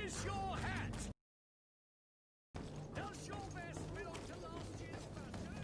is your hat? Does your vest belong to last year's fashion?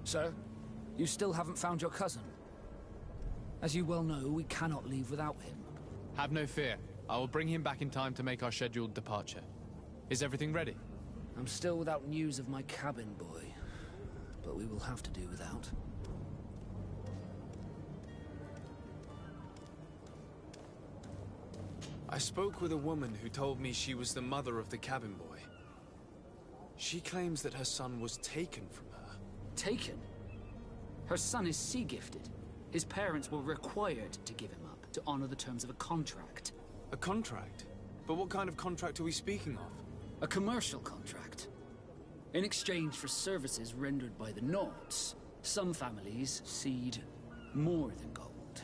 Sir, you still haven't found your cousin. As you well know, we cannot leave without him. Have no fear. I will bring him back in time to make our scheduled departure. Is everything ready? I'm still without news of my cabin boy, but we will have to do without. I spoke with a woman who told me she was the mother of the cabin boy. She claims that her son was taken from her. Taken? Her son is sea-gifted. His parents were required to give him up to honor the terms of a contract. A contract? But what kind of contract are we speaking of? A commercial contract. In exchange for services rendered by the Nords, some families cede more than gold.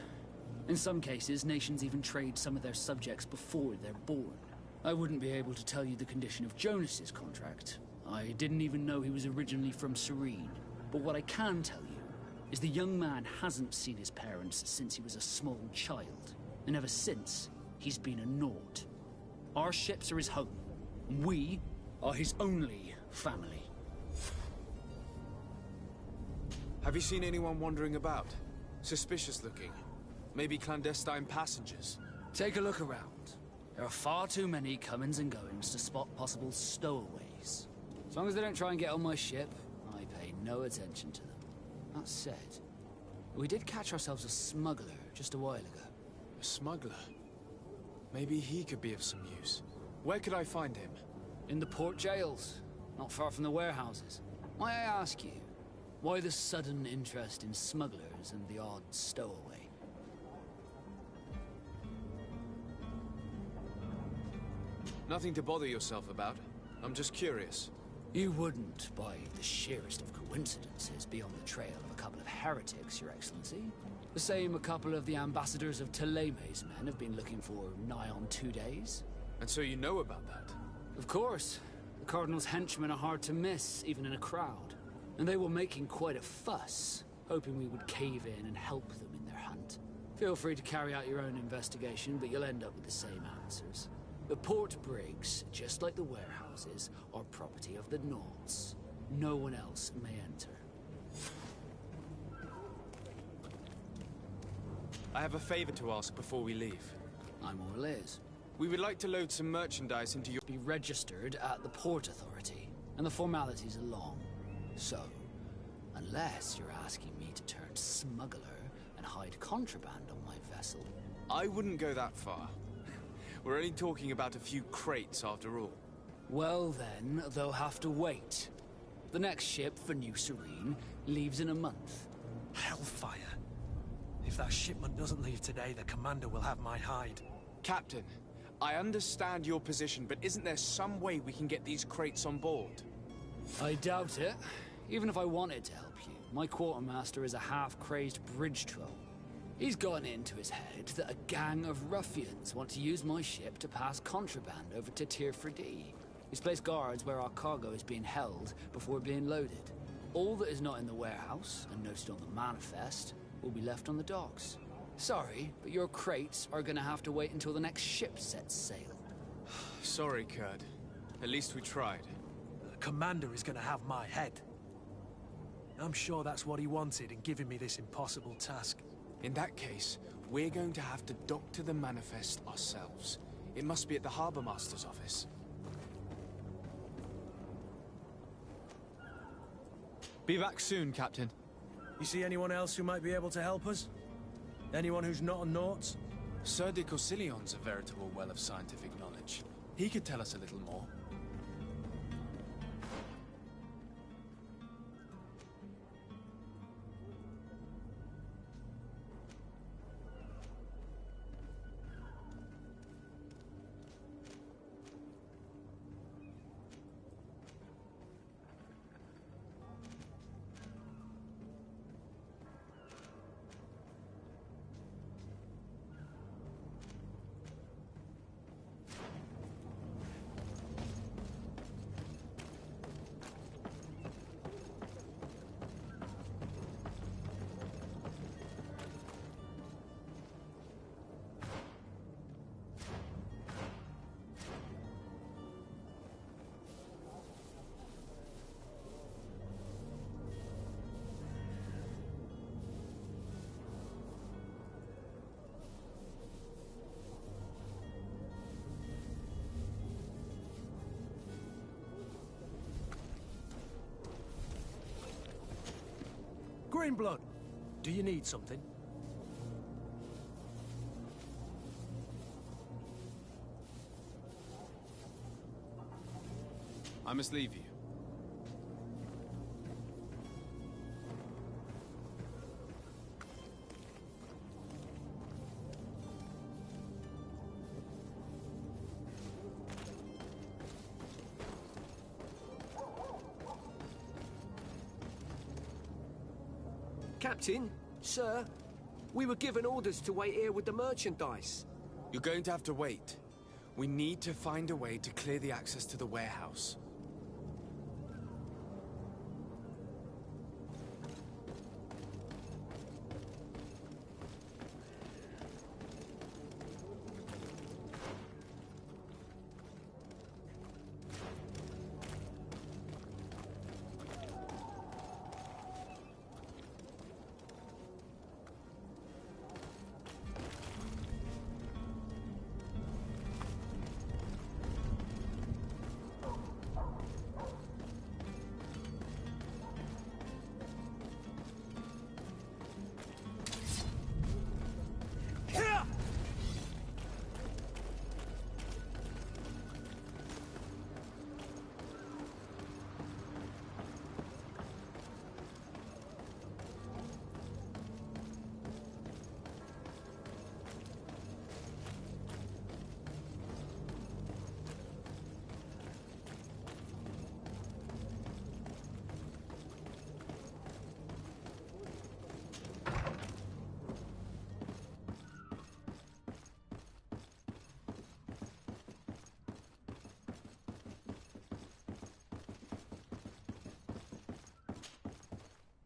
In some cases, nations even trade some of their subjects before they're born. I wouldn't be able to tell you the condition of Jonas's contract. I didn't even know he was originally from Serene. But what I can tell you is the young man hasn't seen his parents since he was a small child. And ever since, he's been a Nord. Our ships are his home. We are his only family. Have you seen anyone wandering about? Suspicious looking. Maybe clandestine passengers? Take a look around. There are far too many comings and goings to spot possible stowaways. As long as they don't try and get on my ship, I pay no attention to them. That said, we did catch ourselves a smuggler just a while ago. A smuggler? Maybe he could be of some use. Where could I find him? In the port jails, not far from the warehouses. May I ask you, why the sudden interest in smugglers and the odd stowaway? Nothing to bother yourself about. I'm just curious. You wouldn't, by the sheerest of coincidences, be on the trail of a couple of heretics, Your Excellency. The same a couple of the ambassadors of Ptolemy's men have been looking for nigh on 2 days. And so you know about that? Of course. The Cardinal's henchmen are hard to miss, even in a crowd. And they were making quite a fuss, hoping we would cave in and help them in their hunt. Feel free to carry out your own investigation, but you'll end up with the same answers. The port brigs, just like the warehouses, are property of the Nords. No one else may enter. I have a favor to ask before we leave. I'm all ears. We would like to load some merchandise into your... Be registered at the Port Authority, and the formalities are long. So, unless you're asking me to turn smuggler and hide contraband on my vessel... I wouldn't go that far. We're only talking about a few crates after all. Well then, they'll have to wait. The next ship for New Serene leaves in a month. Hellfire. If that shipment doesn't leave today, the commander will have my hide. Captain, I understand your position, but isn't there some way we can get these crates on board? I doubt it. Even if I wanted to help you, my quartermaster is a half-crazed bridge troll. He's gotten into his head that a gang of ruffians want to use my ship to pass contraband over to Tier 4D. He's placed guards where our cargo is being held before being loaded. All that is not in the warehouse, and noted on the manifest, will be left on the docks. Sorry, but your crates are gonna have to wait until the next ship sets sail. Sorry, Kurd. At least we tried. The commander is gonna have my head. I'm sure that's what he wanted in giving me this impossible task. In that case, we're going to have to doctor the manifest ourselves. It must be at the Harbour Master's office. Be back soon, Captain. You see anyone else who might be able to help us? Anyone who's not a Nauts? Sir de Corsillion's a veritable well of scientific knowledge. He could tell us a little more. Greenblood, do you need something? I must leave you. Captain, sir, we were given orders to wait here with the merchandise. You're going to have to wait. We need to find a way to clear the access to the warehouse.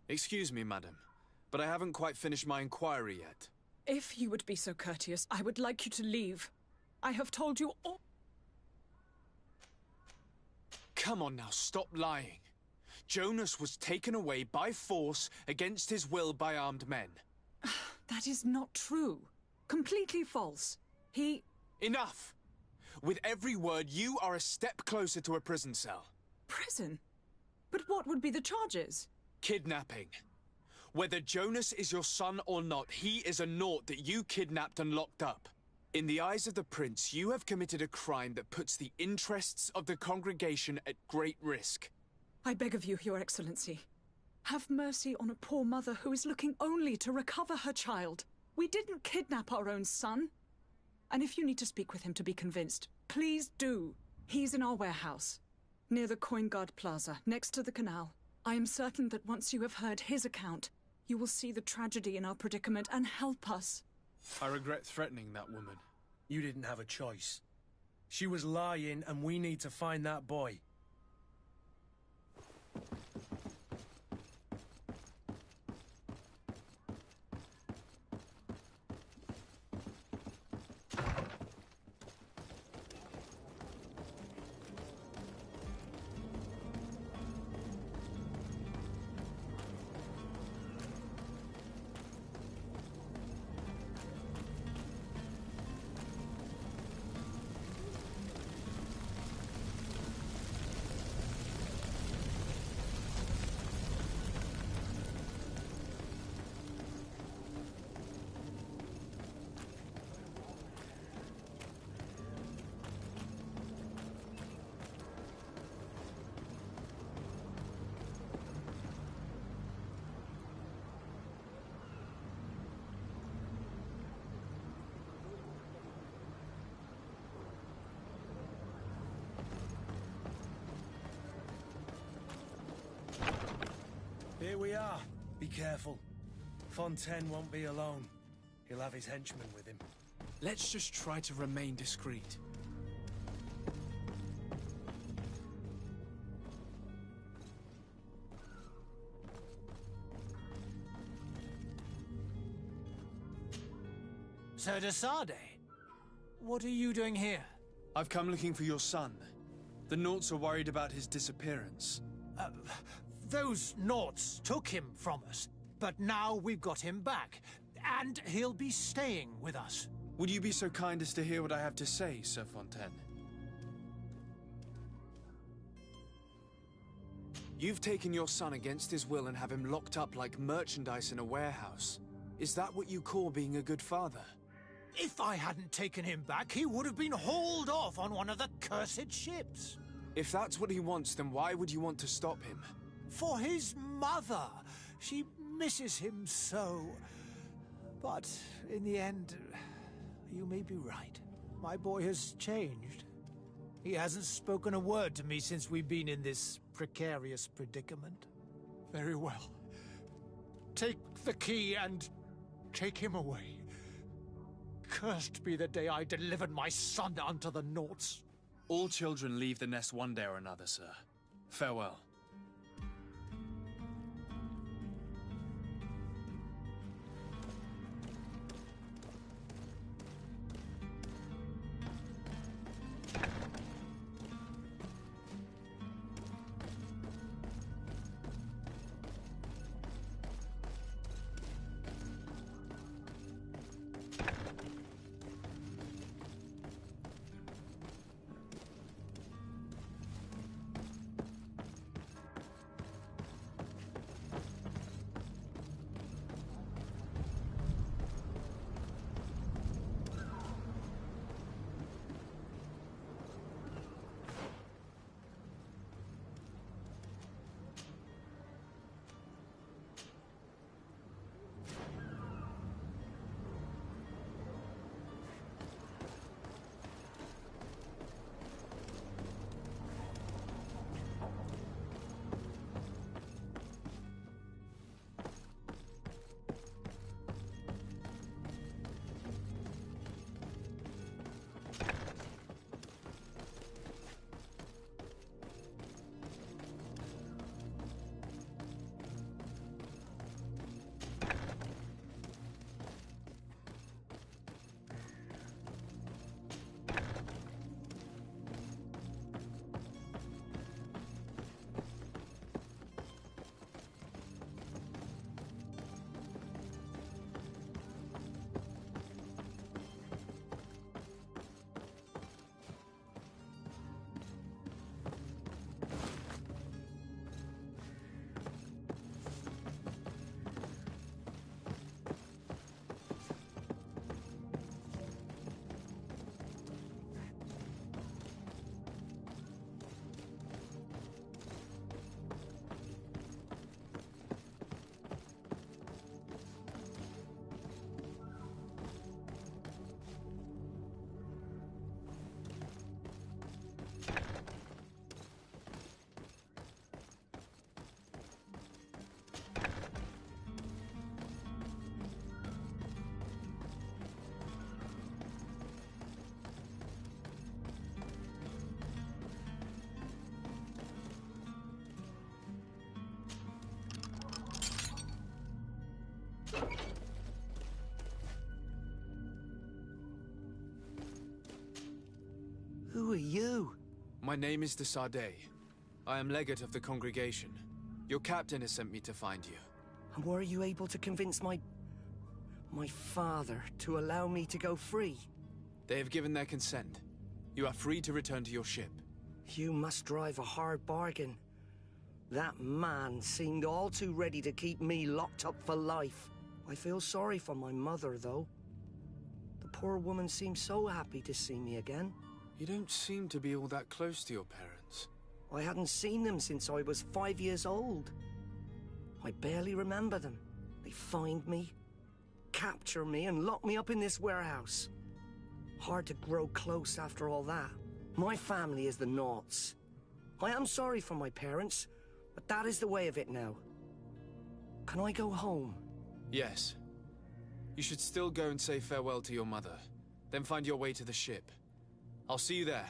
Excuse me, madam, but I haven't quite finished my inquiry yet. If you would be so courteous, I would like you to leave. I have told you all— Come on now, stop lying. Jonas was taken away by force against his will by armed men. That is not true. Completely false. He— Enough! With every word, you are a step closer to a prison cell. Prison? But what would be the charges? Kidnapping. Whether Jonas is your son or not, he is a Naut that you kidnapped and locked up. In the eyes of the Prince, you have committed a crime that puts the interests of the congregation at great risk. I beg of you, Your Excellency. Have mercy on a poor mother who is looking only to recover her child. We didn't kidnap our own son. And if you need to speak with him to be convinced, please do. He's in our warehouse, near the Coin Guard Plaza, next to the canal. I am certain that once you have heard his account, you will see the tragedy in our predicament and help us. I regret threatening that woman. You didn't have a choice. She was lying, and we need to find that boy. Here we are. Be careful. Fontaine won't be alone. He'll have his henchmen with him. Let's just try to remain discreet. Sir de Sade, what are you doing here? I've come looking for your son. The Naughts are worried about his disappearance. Those Naughts took him from us, but now we've got him back, and he'll be staying with us. Would you be so kind as to hear what I have to say, Sir Fontaine? You've taken your son against his will and have him locked up like merchandise in a warehouse. Is that what you call being a good father? If I hadn't taken him back, he would have been hauled off on one of the cursed ships. If that's what he wants, then why would you want to stop him? For his mother. She misses him so. But in the end, you may be right. My boy has changed. He hasn't spoken a word to me since we've been in this precarious predicament. Very well. Take the key and take him away. Cursed be the day I delivered my son unto the Naughts. All children leave the nest one day or another, sir. Farewell. Who are you? My name is de Sardet. I am legate of the congregation. Your captain has sent me to find you. And were you able to convince my father to allow me to go free? They have given their consent. You are free to return to your ship. You must drive a hard bargain. That man seemed all too ready to keep me locked up for life. I feel sorry for my mother, though. The poor woman seemed so happy to see me again. You don't seem to be all that close to your parents. I hadn't seen them since I was 5 years old. I barely remember them. They find me, capture me, and lock me up in this warehouse. Hard to grow close after all that. My family is the Naughts. I am sorry for my parents, but that is the way of it now. Can I go home? Yes. You should still go and say farewell to your mother. Then find your way to the ship. I'll see you there.